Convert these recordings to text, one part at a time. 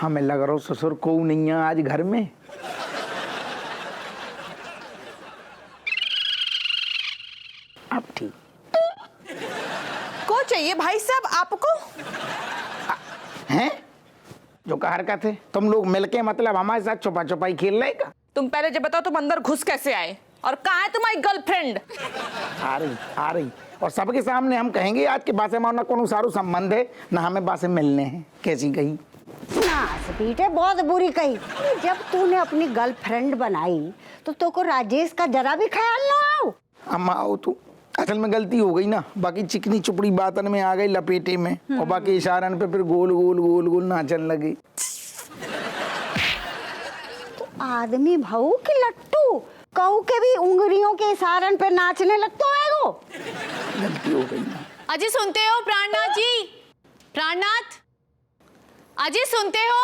हमें लग रहा ससुर को नहीं है आज घर में। अब ठीक को चाहिए भाई साहब आपको? हैं जो का हरकत है तुम लोग मिलके मतलब हमारे साथ छुपा छुपाई खेल रहे का? तुम पहले जब बताओ तुम अंदर घुस कैसे आए और कहाँ है तुम्हारी गर्लफ्रेंड? आ रही और सबके सामने हम कहेंगे आज के बासे मानो कोनो सारू संबंध है ना हमें बासे मिलने हैं। कैसी कही ना बेटे बहुत बुरी कही। जब तूने अपनी गर्लफ्रेंड बनाई तो तुमको राजेश का जरा भी ख्याल ना आओ। अम्मा आओ तू असल में गलती हो गई ना, बाकी चिकनी चुपड़ी बातन में आ गई लपेटे में और बाकी इशारन पे फिर गोल गोल गोल गोल नाचन लगे। तो आदमी भाऊ की लट्टू कहू के भी उंगलियों के इशारन पे नाचने लगता है वो। गलती हो गई ना। अजी सुनते हो प्राणनाथ जी? प्राणनाथ अजी सुनते हो?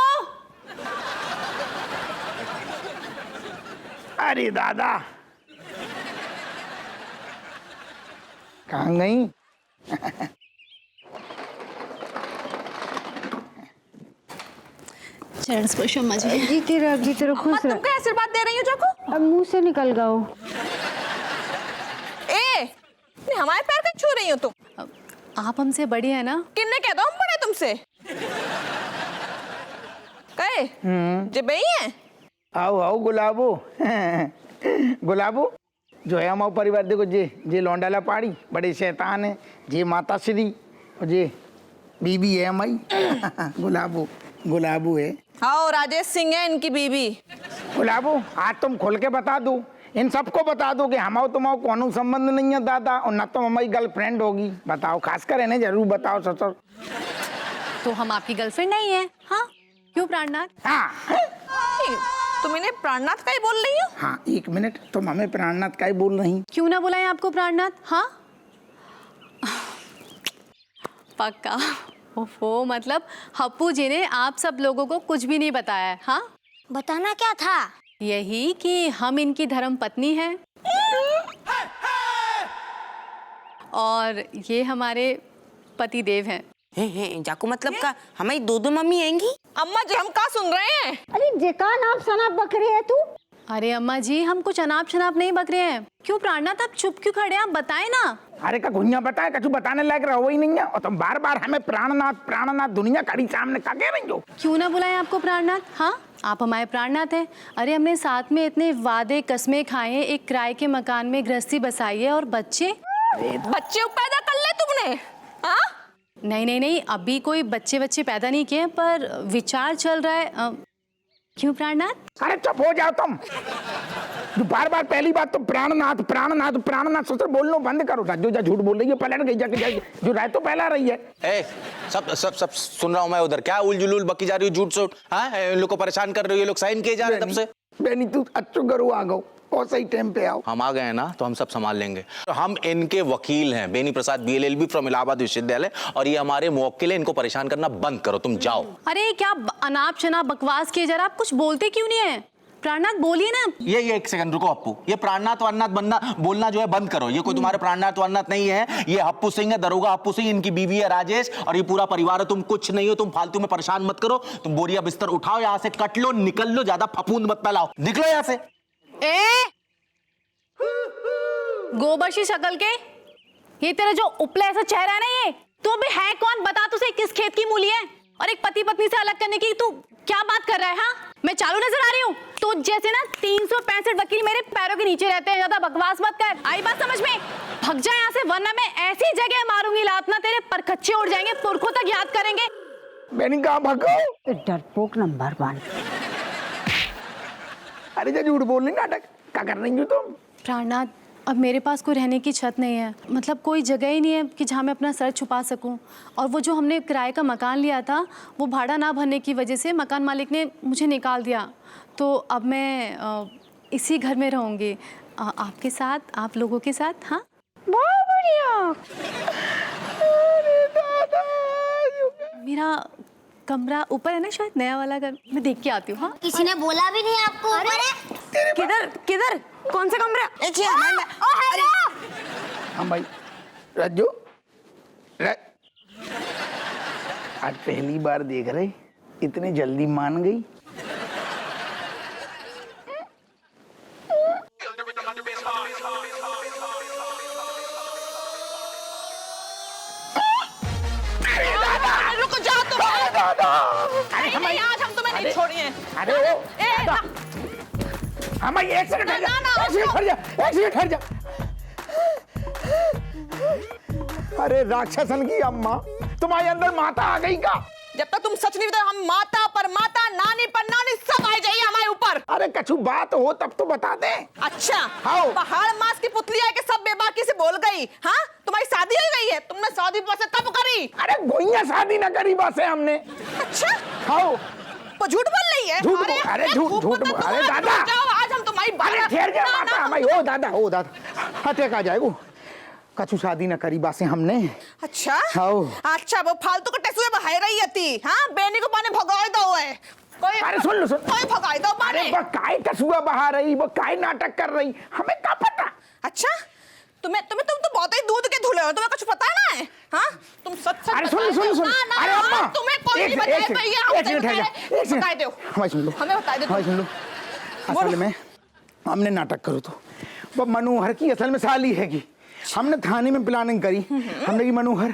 अरे दादा कहाँ गई? चरण स्पर्श अम्मा जी। जीती रहो खुश रह। तुम क्या आशीर्वाद दे रही हो जाको? अब मुंह से निकल गओ। नहीं हमारे पैर क्यों छू रही हो तुम? आप हमसे बड़ी है ना? किन्ने कह दो हम बड़े तुमसे? कहे जे बई है? आओ आओ गुलाबो गुलाबो जो है हमारे परिवार देखो जे लौंडाला पाड़ी बड़े शैतान है, जे माता श्री और जे बीबी है हमारी गुलाबो है। हाँ राजेश सिंह है इनकी बीबी। गुलाबो आज तुम खुल के बता दो, इन सबको बता दो कि हमारा तुम्हारा कोनो संबंध नहीं है दादा, और न तो हमारी गर्लफ्रेंड होगी। बताओ खासकर इन्हें जरूर बताओ ससुर। तो हम आपकी गर्लफ्रेंड नहीं है? हाँ क्यों प्राणनाथ? हाँ तुम इन्हें प्राणनाथ का ही बोल रही हो? हाँ एक मिनट तुम हमें प्राणनाथ का ही बोल रही? क्यों ना बुलाएं आपको प्राणनाथ? हाँ पक्का। ओहो मतलब हप्पू जी ने आप सब लोगों को कुछ भी नहीं बताया है? हाँ बताना क्या था? यही कि हम इनकी धर्म पत्नी हैं और ये हमारे पति देव हैं। जाको मतलब का हमारी दो मम्मी आएंगी? अम्मा जी हम कहाँ सुन रहे हैं? अरे जेका नाप सनाप बकरी है तू। अरे अम्मा जी हम कुछ अनाप शनाप नहीं बक रहे हैं। क्यों प्राणनाथ आप चुप क्यों खड़े हैं? आप बताएं ना। अरे का गुनिया बताए कछु बताने लायक रहो ही नहीं है और तुम बार बार हमें प्राणनाथ दुनिया कड़ी सामने का कह रही हो। क्यों ना बुलाएं आपको प्राणनाथ? हाँ आप हमारे प्राणनाथ हैं। अरे हमने साथ में इतने वादे कस्में खाए हैं, एक किराए के मकान में गृहस्थी बसाई है और बच्चे पैदा कर ले तुमने? हाँ नहीं अभी कोई बच्चे पैदा नहीं किए पर विचार चल रहा है। क्यों प्राणनाथ? अरे चुप हो जाओ तुम। जो बार बार पहली बात तो प्राणनाथ ससुर बोलना बंद करो। जो झूठ बोल रही है पलट गई जाके जो राय तो पहला रही है। सब सुन रहा हूँ मैं उधर। क्या उलझुल बकी जा रही हो? झूठ सूट। हाँ इन लोग को परेशान कर रही हो, ये लोग साइन किए जा रहे हैं तब से। बेनी तू अच्छो करो आ गो और सही टाइम पे आओ। हम आ गए हैं ना तो हम सब संभाल लेंगे। तो हम इनके वकील हैं, बेनी प्रसाद BLLB फ्रॉम इलाहाबाद विश्वविद्यालय, और ये हमारे मुवक्किल हैं। इनको परेशान करना बंद करो, तुम जाओ। अरे क्या अनाप शनाप बकवास किए जा रहा, आप कुछ बोलते क्यों नहीं है? प्राणनाथ बोलिए ना। ये एक सेकंड रुको हप्पू, ये प्राणनाथ वारनाथ बनना बोलना जो है बंद करो। ये कोई तुम्हारे प्राणनाथ वारनाथ नहीं है, ये हप्पू सिंह है, दरोगा हप्पू सिंह, इनकी बीवी है राजेश, और ये पूरा परिवार है। तुम कुछ नहीं हो, तुम फालतू में परेशान मत करो। तुम बोरिया बिस्तर उठाओ, यहाँ से कट लो, निकल लो, ज्यादा फफूंद मत फैलाओ, निकलो यहाँ से। गोबरशी शक्ल के, ये तेरा जो उपला ऐसा चेहरा है ना, ये तू अभी है कौन? बता तुझे किस खेत की मूली है? और एक पति पत्नी से अलग करने की तू क्या बात कर रहा है? हाँ मैं चालू नजर आ रही हूँ? तो जैसे ना 365 वकील मेरे पैरों के नीचे रहते हैं। ज्यादा बकवास मत कर। आई बात समझ में? भग जा यहाँ से, वरना मैं ऐसी जगह मारूंगी लात ना तेरे परखच्चे उड़ जाएंगे, पुरखों तक याद करेंगे। बेनी कहाँ भागो? डरपोक नंबर 1। अरे जो झूठ बोल रही नाटक क्या कर रही हो तुम? प्राणनाथ अब मेरे पास कोई रहने की छत नहीं है, मतलब कोई जगह ही नहीं है कि जहाँ मैं अपना सर छुपा सकूं। और वो जो हमने किराए का मकान लिया था वो भाड़ा ना भरने की वजह से मकान मालिक ने मुझे निकाल दिया। तो अब मैं इसी घर में रहूँगी आपके साथ, आप लोगों के साथ। हाँ बहुत बढ़िया। मेरा कमरा ऊपर है ना, शायद नया वाला घर, मैं देख के आती हूँ। हाँ किसी ने बोला भी नहीं आपको? किधर किधर कौन सा कमरा? हाँ भाई राजू आज पहली बार देख रहे इतनी जल्दी मान गई। रुको जाओ तुम। अरे नहीं, आज हम तुम्हें नहीं छोड़िए। अरे ओ दादा, हम एक सेकंड ठहर जा, एक सेकंड ठहर जा, एक सेकंड ठहर जा। अरे राक्षसन की अम्मा, तुम्हारे अंदर माता आ गई का? जब तक तुम सच नहीं बताओ, हम माता पर माता, नानी पर नानी सब आ जाइए हमारे ऊपर। अरे कछु बात हो तब तो बता दे। अच्छा, हाँ। पहाड़ मास की पुतली आके सब बेबाकी से बोल गई। हाँ, तुम्हारी शादी हो गई है, तुमने शादी वैसे कब करी? अरे गोइया शादी न करी बस है हमने। अच्छा, हाँ वो झूठ बोल रही है। झूठ बोल- अरे झूठ अरे दादा, जाओ, आज हम तुम्हारी अरे ठहर जा माता हमारी। ओ दादा, ओ दादा, अटैक आ जाएगा। कछु शादी न करी बासे हमने। अच्छा हाँ। अच्छा, वो फालतू के टेसुए बहाई रही थी। हाँ, बेनी को पाने भगाए दो है कोई। अरे सुन लो, सुन। कोई भगाए दो पाने। अरे वो काय कछुआ बहा रही, वो काय नाटक कर रही, हमें क्या पता। अच्छा, तुम तो बहुत ही दूध के धुले हो, तुम्हें कुछ पता ना है। हाँ, तुम सच अरे सुन सुन सुन, अरे अम्मा, तुम्हें कोई नहीं बताए तो ये हम बताए दो। हमें सुन लो, हमें बता दो। हमें सुन लो। असल में हमने नाटक करो तो वो मनोहर की असल में साली है कि हमने थाने में प्लानिंग करी। हमने की मनोहर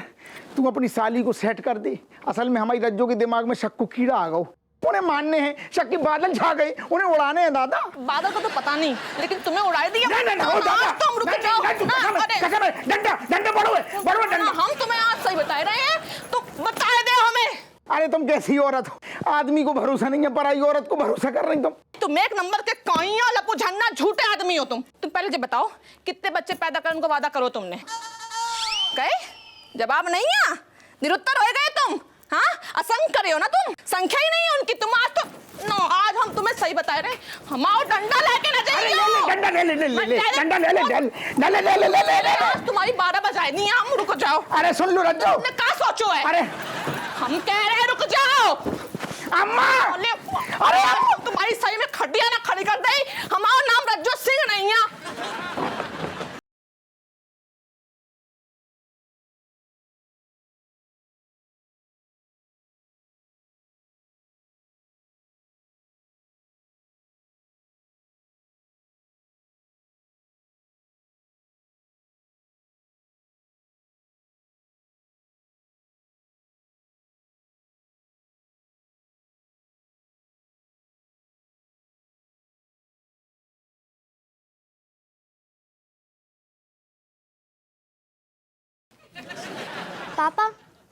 तू अपनी साली को सेट कर दे। असल में हमारी रज्जो के दिमाग में शक को कीड़ा आ गया, उन्हें मानने हैं, शक के बादल छा गए, उन्हें उड़ाने हैं दादा। बादल का तो पता नहीं, लेकिन तुम्हें उड़ा दिया। नहीं, ओ दादा, तुम रुक जाओ। डंडा डंडा बड़ो है, बड़ो डंडा। हम तुम्हें आज सही बता रहे हैं, तुम बता दे हमें। अरे तुम कैसी औरत हो, आदमी को भरोसा नहीं है, पराई औरत को भरोसा कर रही तुम एक नंबर के काइया लपू झन्ना झूठे आदमी हो तुम पहले जब बताओ कितने बच्चे पैदा करने को वादा करो तुमने? गए जवाब नहीं है, निरुत्तर हो गए तुम। हाँ, असंख्य करे हो ना तुम, संख्या ही नहीं है उनकी। तुम आज तो नो, आज हम तुम्हें सही बता रहे हैं। हमारा डंडा लेके ना जाइए। डंडा ले ले ले ले डंडा ले ले ले ले ले ले। आज तुम्हारी 12 बजाए नहीं, हम रुक जाओ। अरे सुन लो रज्जो, तुमने क्या सोचो है? अरे हम कह रहे हैं रुक जाओ। अम्मा, अरे तुम्हारी सही में खड्डिया ना खड़ी कर दे। हमारा नाम रज्जो सिंह नहीं है। पापा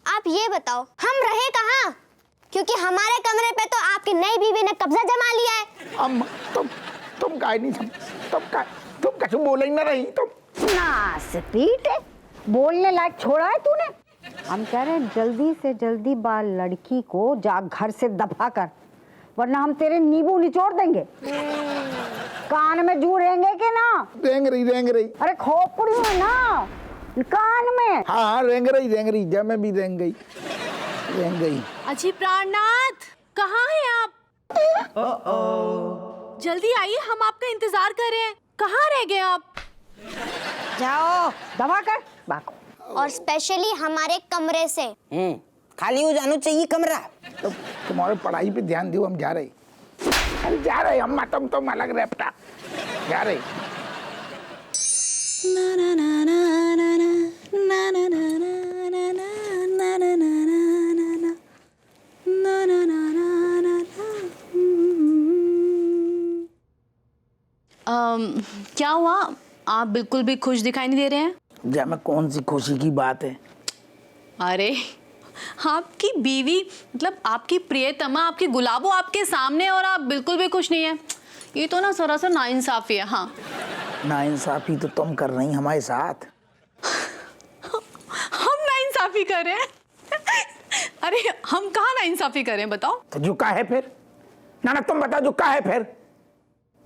आप ये बताओ हम रहे कहाँ, क्योंकि हमारे कमरे पे तो आपकी नई बीवी ने कब्जा जमा लिया है। अम्मा तुम काय नहीं तुम कछु बोल ही ना रही तुम। नास पीट, बोलने लायक छोड़ा है तूने। हम कह रहे हैं जल्दी से जल्दी बाल लड़की को जा घर से दफा कर, वरना हम तेरे नींबू निचोड़ देंगे। कान में जू रहेंगे कि ना? रेंग रही। अरे खोपड़ी में ना, कान में। हाँ रेंग रही, जब मैं भी रेंग गई। अजी प्राणनाथ, कहाँ हैं आप? जल्दी आइए, हम आपका इंतजार कर रहे हैं। कहाँ रह गए आप? जाओ दबा कर बाको। और स्पेशली हमारे कमरे से। खाली हो जाना चाहिए कमरा। तो तुम्हारे पढ़ाई पे ध्यान दो, हम जा रहे। अरे जा रहे अम्मा, तुम अलग रेपटा जा रहे। क्या हुआ? आप बिल्कुल भी खुश दिखाई नहीं दे रहे हैं। जा में कौन सी खुशी की बात है? अरे आपकी बीवी, मतलब आपकी प्रियतमा, आपकी गुलाबो आपके सामने और आप बिल्कुल भी खुश नहीं है। ये तो ना सरासर नाइंसाफी है। हाँ, नाइंसाफी तो तुम कर रही हमारे साथ। हम नाइंसाफी कर रहे हैं? अरे हम कहाँ नाइंसाफी कर रहे हैं बताओ? तो जो का है फिर? ना तुम बताओ जो का है फिर?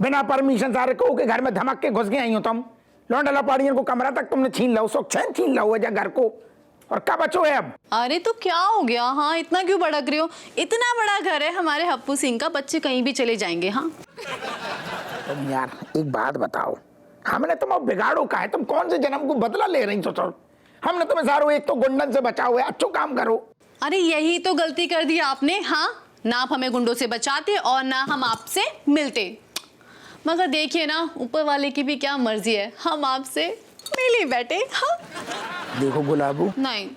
बिना परमिशन सारे को के घर में धमक के घुस गए आई हो तुम। लौंडा लपाड़ियों को कमरा तक तुमने छीन लो, सुख चैन छीन लो है घर को। और कब बचो है अब? अरे तो क्या हो गया? हाँ, इतना क्यों भड़क रही हो? इतना बड़ा घर है हमारे हप्पू सिंह का, बच्चे कहीं भी चले जाएंगे। हाँ तुम यार एक बात बताओ, हमने तुम अब बिगाड़ो का है? तुम कौन से जन्म को बदला ले रही सोचो? हमने तुम्हें सारो एक तो गुंडन से बचाओ है, अच्छो काम करो। अरे यही तो गलती कर दी आपने। हाँ, ना आप हमें गुंडों से बचाते और ना हम आपसे मिलते। मगर देखिए ना, ऊपर वाले की भी क्या मर्जी है, हम आपसे मिल ही बैठे। हाँ? देखो गुलाबू, नहीं,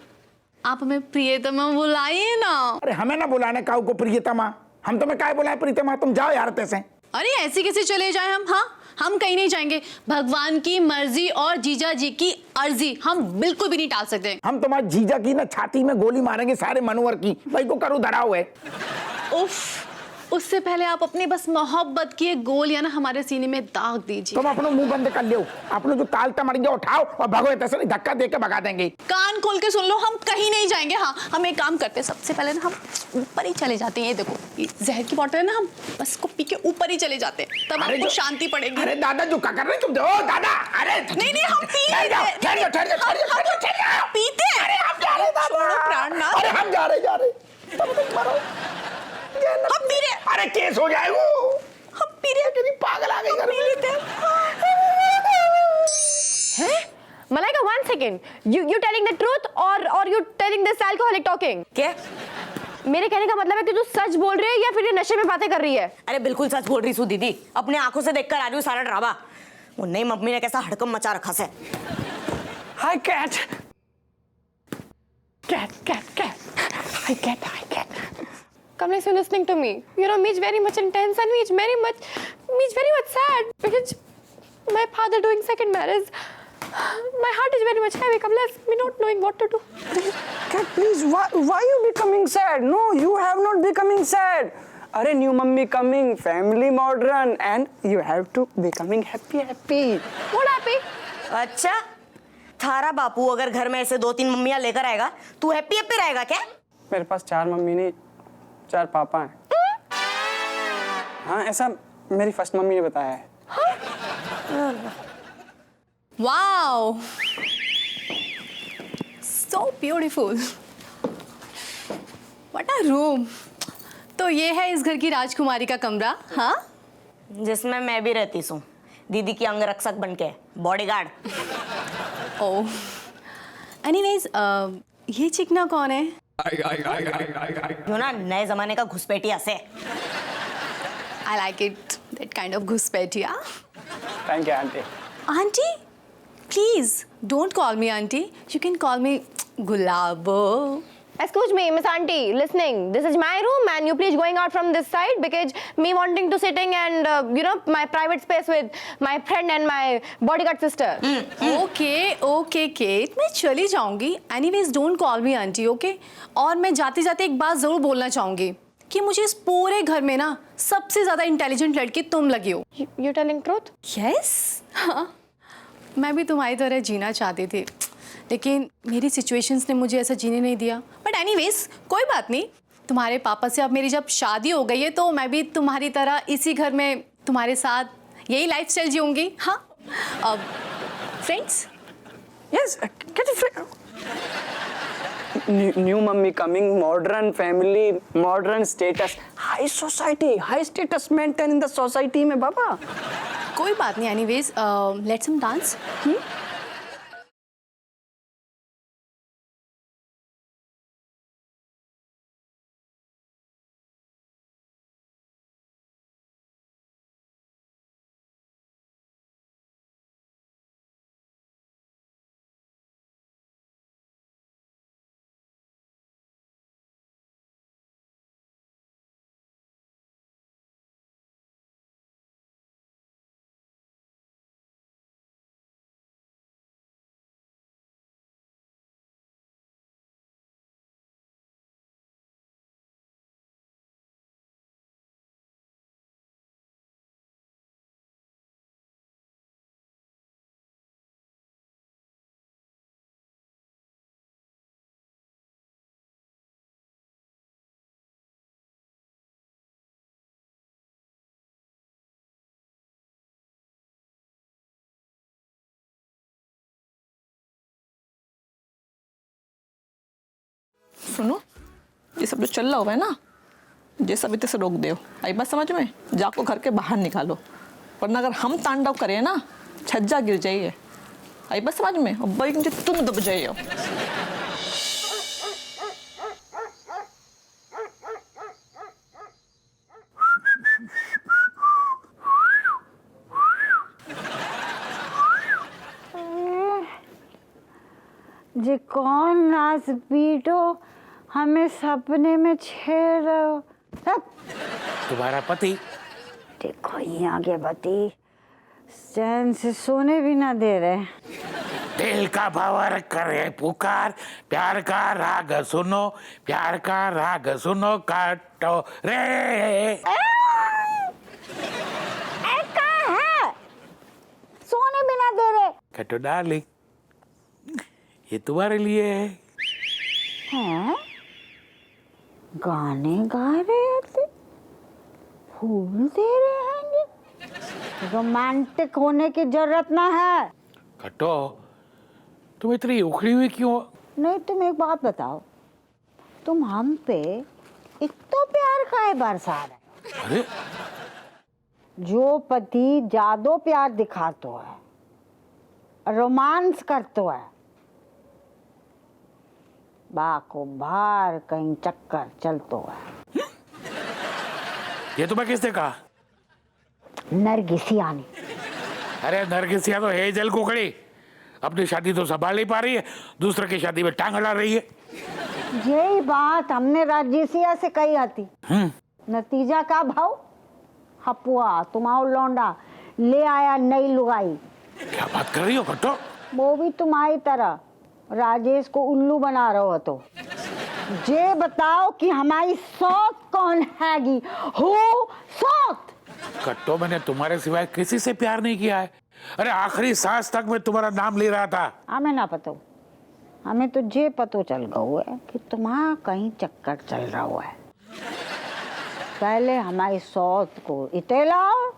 आप हमें प्रियतमा बुलाइए ना। अरे हमें ना बुलाने काऊ को प्रियतमा, हम तुम्हें काय बुलाए प्रियतमा, तुम जाओ यार तैसे। अरे ऐसे कैसे चले जाए हम? हाँ, हम कहीं नहीं जाएंगे। भगवान की मर्जी और जीजा जी की अर्जी हम बिल्कुल भी नहीं टाल सकते। हम तुम्हारे जीजा की ना छाती में गोली मारेंगे सारे मनोहर की, भाई को करूँ धरा हुआ है। उफ, उससे पहले आप अपनी बस मोहब्बत की एक गोलियां ना हमारे सीने में दाग दीजिए। तुम अपना मुंह बंद कर लियो, अपने जो ताल तमड़िया उठाओ और भगो, तैसे नहीं धक्का दे के भगा देंगे। कान खोल के सुन लो, हम कहीं नहीं जाएंगे। हाँ, हम एक काम करते हैं, सबसे पहले ना हम ऊपर ही चले जाते हैं। ये देखो, ये जहर की बोतल है ना, हम बस इसको पी के ऊपर ही चले जाते हैं, तब आपको शांति पड़ेगी। अरे दादा जो क्या कर रहे तुम? ओ दादा, अरे नहीं हम पी ठहर जाओ, पीते हैं। अरे हम जा रहे छोड़ो प्राणनाथ। अरे हम जा रहे हम पी रहे। अरे केस हो जाए वो, हम पी रहे। कितनी पागल आ गई घर में। Malaika, 1 second. You telling the truth or you telling this alcoholic talking? क्या? मेरे कहने का मतलब है कि तू सच बोल रही है या फिर ये नशे में बातें कर रही है? अरे बिल्कुल सच बोल रही सू दीदी, अपने आंखों से देखकर आ रही हूँ सारा ड्रामा। वो नई मम्मी ने कैसा हड़कम मचा रखा से। Hi cat, cat, hi cat. Kamlesh, you're listening to me. You know, Me's very much intense and Me's very much sad because my father doing second marriage. My heart is very much heavy, Kamlesh. Me not knowing what to do. Cat, please, why you becoming sad? No, you have not becoming sad. Are new mummy coming, family modern, and you have to becoming happy. What happy? अच्छा, थारा बापू अगर घर में ऐसे 2-3 मम्मियाँ लेकर आएगा, तू happy रहेगा क्या? मेरे पास 4 मम्मी नहीं, 4 पापा हैं। हाँ, ऐसा मेरी फर्स्ट मम्मी ने बताया है। Wow, so beautiful, what a room. तो ये है इस घर की राजकुमारी का कमरा। हाँ, जिसमें मैं भी रहती हूँ, दीदी की अंगरक्षक बनके, बॉडीगार्ड। ओह, एनीवेज, ये चिकना कौन है? जो ना नए जमाने का घुसपैठिया से। I like it, that kind of घुसपैठिया। Thank you, auntie. Auntie, please don't call me auntie. You can call me Gulabo. Excuse me, Miss Auntie, listening. This is my room and you please going out from this side because me wanting to sitting and my private space with my friend and my bodyguard sister. Okay, Kate, मैं चली जाऊंगी। Anyways, don't call me auntie, okay? और मैं जाते जाते एक बात जरूर बोलना चाहूंगी कि मुझे इस पूरे घर में ना सबसे ज्यादा इंटेलिजेंट लड़की तुम लगी हो। You telling truth? Yes, हाँ, मैं भी तुम्हारी तरह जीना चाहती थी, लेकिन मेरी सिचुएशंस ने मुझे ऐसा जीने नहीं दिया। बट एनीवेज, कोई बात नहीं, तुम्हारे पापा से अब मेरी जब शादी हो गई है तो मैं भी तुम्हारी तरह इसी घर में तुम्हारे साथ यही लाइफस्टाइल जीऊंगी। हाँ, अब friends. Yes, get it free. New mummy coming, modern family, modern status, high society, high status maintain in the society में बाबा। कोई बात नहीं, एनीवेज, लेट्स सम डांस। सुनो, ये सब जो चल रहा हुआ है ना, ये सब इतने से रोक दो। आई बात समझ में? जाको घर के बाहर निकालो, वरना अगर हम तांडव करें ना, छज्जा गिर जाइए। आई बात समझ में? अब भाई मुझे तुम दब जाइए। जी कौन नाच पीटो हमें सपने में छेड़ रहे हो? तुम्हारा पति। देखो ये आगे बती चैन से सोने भी ना दे रहे। दिल का भंवर करे पुकार, प्यार का राग सुनो, प्यार का राग सुनो, काटो रे। कहाँ है? सोने भी ना दे रहे। काटो डार्लिंग, ये तुम्हारे लिए है। हैं? गाने गा रहे थे, फूल दे रहे हैं। रोमांटिक होने की जरूरत ना है। कटो, तुम इतनी उखड़ी हुई क्यों? नहीं तुम एक बात बताओ, तुम हम पे इतना प्यार काहे बरसा रहे? अरे जो पति ज्यादा प्यार दिखातो है, रोमांस करतो है, बाको बार कहीं चक्कर चलतो है। ये तुम्हें किसने कहा? नरगिसिया ने। अरे नरगिसिया तो है जल कुकड़ी, अपनी शादी तो संभाल नहीं पा रही है, दूसरे की शादी में टांग अड़ा रही है। यही बात हमने राजेसिया से कही आती। नतीजा का भाव? हपुआ तुम्हारा लौंडा ले आया नई लुगाई। क्या बात कर रही हो कट्टो? वो भी तुम्हारी तरह राजेश को उल्लू बना रहे हो। तो ये बताओ कि हमारी सौत कौन हैगी? हो सौत? कट्टो, मैंने तुम्हारे सिवाय किसी से प्यार नहीं किया है। अरे आखिरी सांस तक मैं तुम्हारा नाम ले रहा था। हमें ना पतो, हमें तो ये पतो चल गया है कि तुम्हारा कहीं चक्कर चल रहा हुआ है। पहले हमारी सौत को इतेलाओ,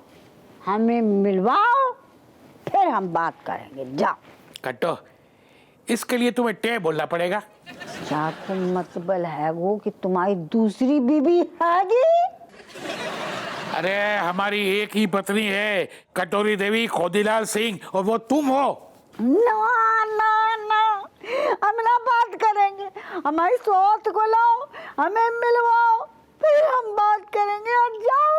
हमें मिलवाओ, फिर हम बात करेंगे। जाओ। कट्टो, इसके लिए तुम्हें टे बोलना पड़ेगा। क्या तुम मतलब है वो कि तुम्हारी दूसरी बीबी हैगी? अरे हमारी एक ही पत्नी है, कटोरी देवी खोदीलाल सिंह, और वो तुम हो। ना ना ना, हम ना बात करेंगे। हमारी सौत को लाओ, हमें मिलवाओ, फिर हम बात करेंगे। और जाओ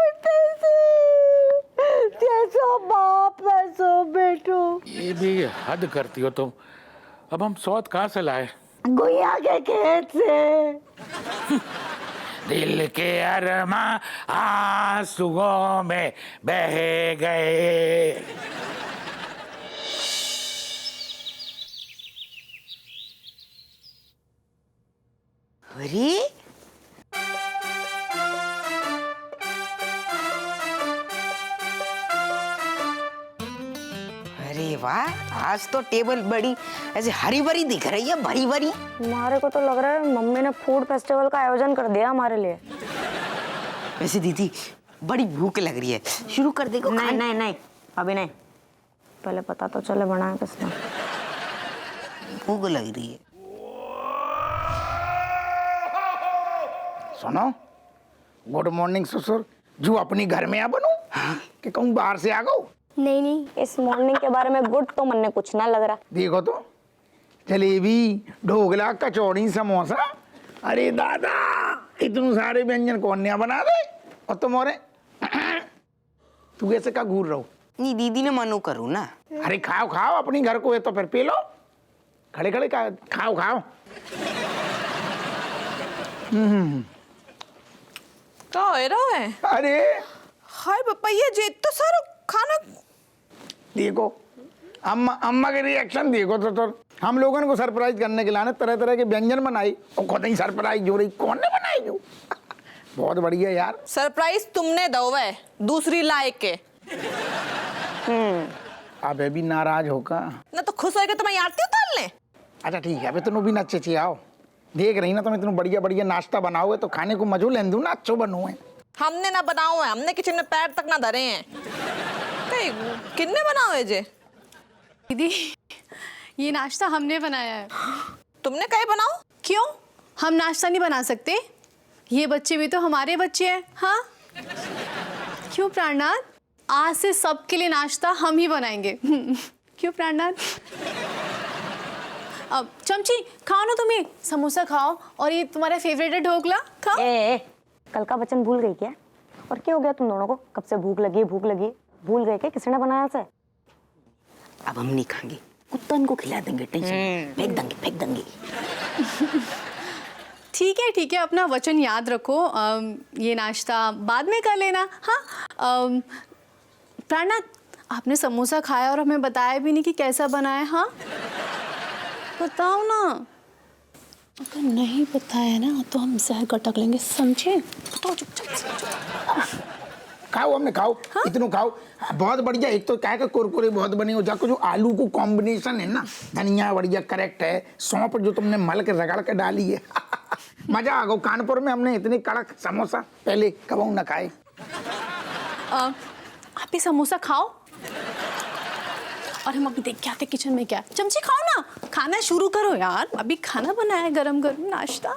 जैसो बाप वैसो बेटो। ये भी हद करती हो तुम। अब हम सौत कहाँ से लाए? गुइया के खेत से। दिल के अरमा आंसुओं में बह गए। अरे अरे वाह, आज तो टेबल बड़ी ऐसे हरी भरी दिख रही है, भरी भरी। हमारे को तो लग रहा है मम्मी ने फूड फेस्टिवल का आयोजन कर दिया हमारे लिए। वैसे दीदी बड़ी भूख लग रही है, शुरू कर देगा? नहीं नहीं नहीं, अभी नहीं, पहले पता तो चले बनाया किसने। भूख लग रही है। सुनो, गुड मॉर्निंग ससुर। जो अपनी घर में आ बनू कि कहूँ बाहर से आ गो? नहीं नहीं, इस मॉर्निंग के बारे में गुड तो मन ने कुछ ना लग रहा। देखो तो, जलेबी, ढोकला, कचौड़ी, समोसा। अरे दादा, इतने सारे व्यंजन कौन नया बना दे? और तुम्हारे तू ऐसे का घूर रहो? नहीं दीदी ने मनु करूँ ना। अरे खाओ खाओ, अपनी घर को है तो फिर पी लो। खड़े खड़े का खाओ खाओ। क्या हो रहा है? अरे हाय पापा, ये जे तो सारा खाना देखो, अम्मा के रिएक्शन देखो तो हम लोगों को सरप्राइज करने के लिए तरह तरह के व्यंजन बनाई और खुद ही सरप्राइज हो रही। कौन ने बनाई? जो बहुत बढ़िया यार। सरप्राइज तुमने दो है, दूसरी लायक के। अब भी नाराज होगा ना तो खुश होएगा तो मैं आरती उतारने। अच्छा ठीक है, अभी तुम भी नच्चे ची आओ। देख रही ना, तुम इतना बढ़िया बढ़िया नाश्ता बनाओगे तो खाने को मजो लें दूँ ना। अच्छो बनो है। हमने ना बनाओ है, हमने किचन में पैर तक ना धरे हैं। किन्ने बनाओ है जे? दीदी, ये नाश्ता हमने बनाया है। तुमने कहे बनाओ? क्यों, हम नाश्ता नहीं बना सकते? ये बच्चे भी तो हमारे बच्चे हैं। हाँ क्यों प्राणनाथ, आज से सबके लिए नाश्ता हम ही बनाएंगे। क्यों प्राणनाथ? अब चमची खाओ ना, तुम्हें समोसा खाओ, और ये तुम्हारा फेवरेट है ढोकला, खाओ। ए, कल का वचन भूल गई क्या? और क्या हो गया तुम दोनों को? कब से भूख लगी भूख लगी, भूल गए क्या किसने बनाया से? अब हम नहीं खाएंगे, कुत्तन को खिला देंगे, टेंशन फेंक देंगे। ठीक है, अपना वचन याद रखो। ये नाश्ता बाद में कर लेना। हाँ प्राणनाथ, आपने समोसा खाया और हमें बताया भी नहीं कि कैसा बना है। हाँ बताओ ना। अगर नहीं बताया ना तो हम जहर गटक लेंगे, समझे? बताओ चुपचाप से। खाओ, हमने खाओ। हाँ? इतनो खाओ, बहुत बढ़िया। एक तो क्या का कुरकुरे बहुत बने हो, जाको जो आलू को कॉम्बिनेशन है ना, धनिया बढ़िया करेक्ट है, सौंफ जो तुमने मल के रगड़ के डाली है मजा आ गया। कानपुर में हमने इतनी कड़क समोसा पहले कबू न खाए। आप भी समोसा खाओ और हम अभी देख के आते किचन में क्या। चमची खाओ ना, खाना शुरू करो यार, अभी खाना बनाया है गरम गरम नाश्ता।